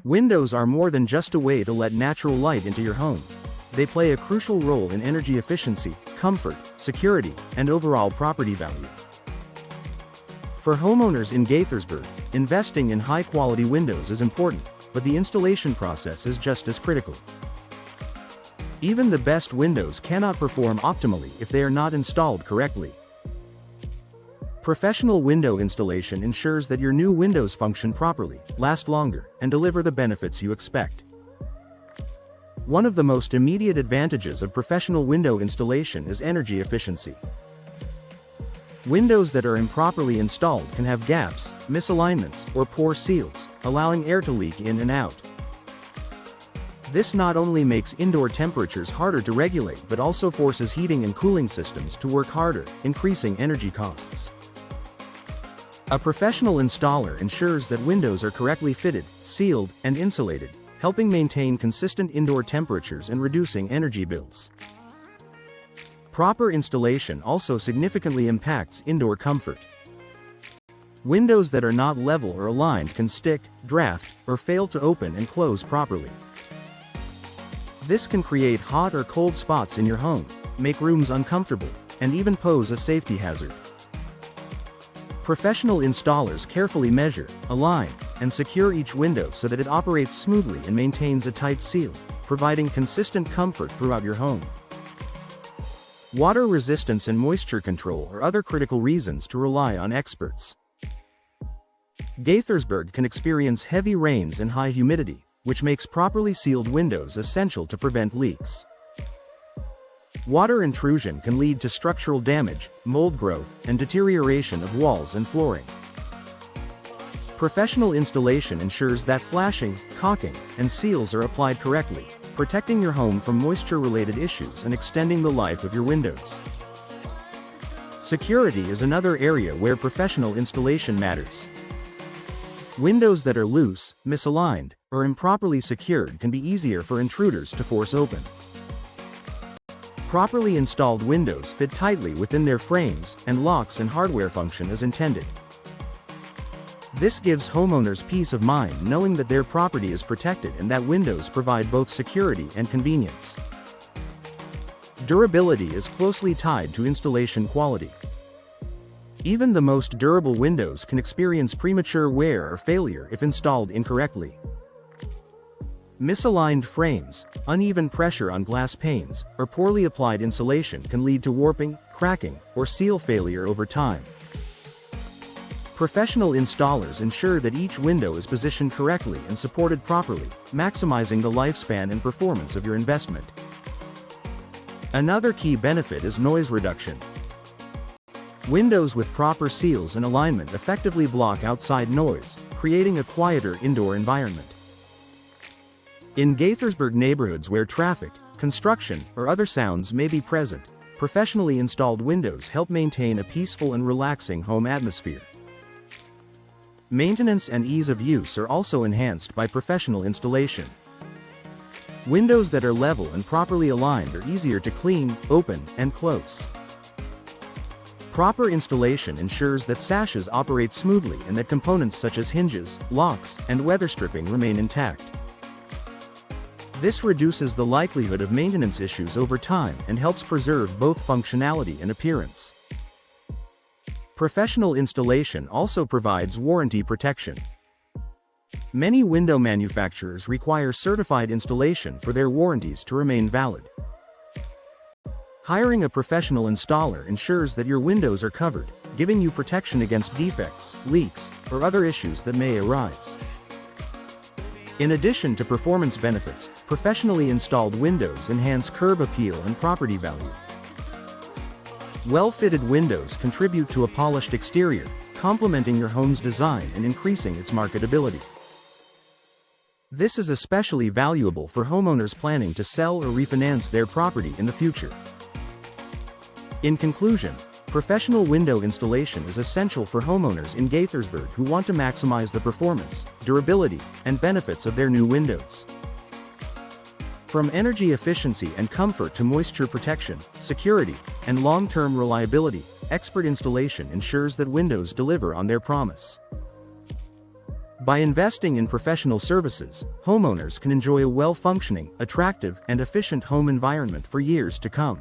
Windows are more than just a way to let natural light into your home. They play a crucial role in energy efficiency, comfort, security, and overall property value. For homeowners in Gaithersburg, investing in high-quality windows is important, but the installation process is just as critical. Even the best windows cannot perform optimally if they are not installed correctly. Professional window installation ensures that your new windows function properly, last longer, and deliver the benefits you expect. One of the most immediate advantages of professional window installation is energy efficiency. Windows that are improperly installed can have gaps, misalignments, or poor seals, allowing air to leak in and out. This not only makes indoor temperatures harder to regulate but also forces heating and cooling systems to work harder, increasing energy costs. A professional installer ensures that windows are correctly fitted, sealed, and insulated, helping maintain consistent indoor temperatures and reducing energy bills. Proper installation also significantly impacts indoor comfort. Windows that are not level or aligned can stick, draft, or fail to open and close properly. This can create hot or cold spots in your home, make rooms uncomfortable, and even pose a safety hazard. Professional installers carefully measure, align, and secure each window so that it operates smoothly and maintains a tight seal, providing consistent comfort throughout your home. Water resistance and moisture control are other critical reasons to rely on experts. Gaithersburg can experience heavy rains and high humidity, which makes properly sealed windows essential to prevent leaks. Water intrusion can lead to structural damage, mold growth, and deterioration of walls and flooring. Professional installation ensures that flashing, caulking, and seals are applied correctly, protecting your home from moisture-related issues and extending the life of your windows. Security is another area where professional installation matters. Windows that are loose, misaligned, or improperly secured can be easier for intruders to force open. Properly installed windows fit tightly within their frames, and locks and hardware function as intended. This gives homeowners peace of mind knowing that their property is protected and that windows provide both security and convenience. Durability is closely tied to installation quality. Even the most durable windows can experience premature wear or failure if installed incorrectly. Misaligned frames, uneven pressure on glass panes, or poorly applied insulation can lead to warping, cracking, or seal failure over time. Professional installers ensure that each window is positioned correctly and supported properly, maximizing the lifespan and performance of your investment. Another key benefit is noise reduction. Windows with proper seals and alignment effectively block outside noise, creating a quieter indoor environment. In Gaithersburg neighborhoods where traffic, construction, or other sounds may be present, professionally installed windows help maintain a peaceful and relaxing home atmosphere. Maintenance and ease of use are also enhanced by professional installation. Windows that are level and properly aligned are easier to clean, open, and close. Proper installation ensures that sashes operate smoothly and that components such as hinges, locks, and weather stripping remain intact. This reduces the likelihood of maintenance issues over time and helps preserve both functionality and appearance. Professional installation also provides warranty protection. Many window manufacturers require certified installation for their warranties to remain valid. Hiring a professional installer ensures that your windows are covered, giving you protection against defects, leaks, or other issues that may arise. In addition to performance benefits, professionally installed windows enhance curb appeal and property value. Well-fitted windows contribute to a polished exterior, complementing your home's design and increasing its marketability. This is especially valuable for homeowners planning to sell or refinance their property in the future. In conclusion, professional window installation is essential for homeowners in Gaithersburg who want to maximize the performance, durability, and benefits of their new windows. From energy efficiency and comfort to moisture protection, security, and long-term reliability, expert installation ensures that windows deliver on their promise. By investing in professional services, homeowners can enjoy a well-functioning, attractive, and efficient home environment for years to come.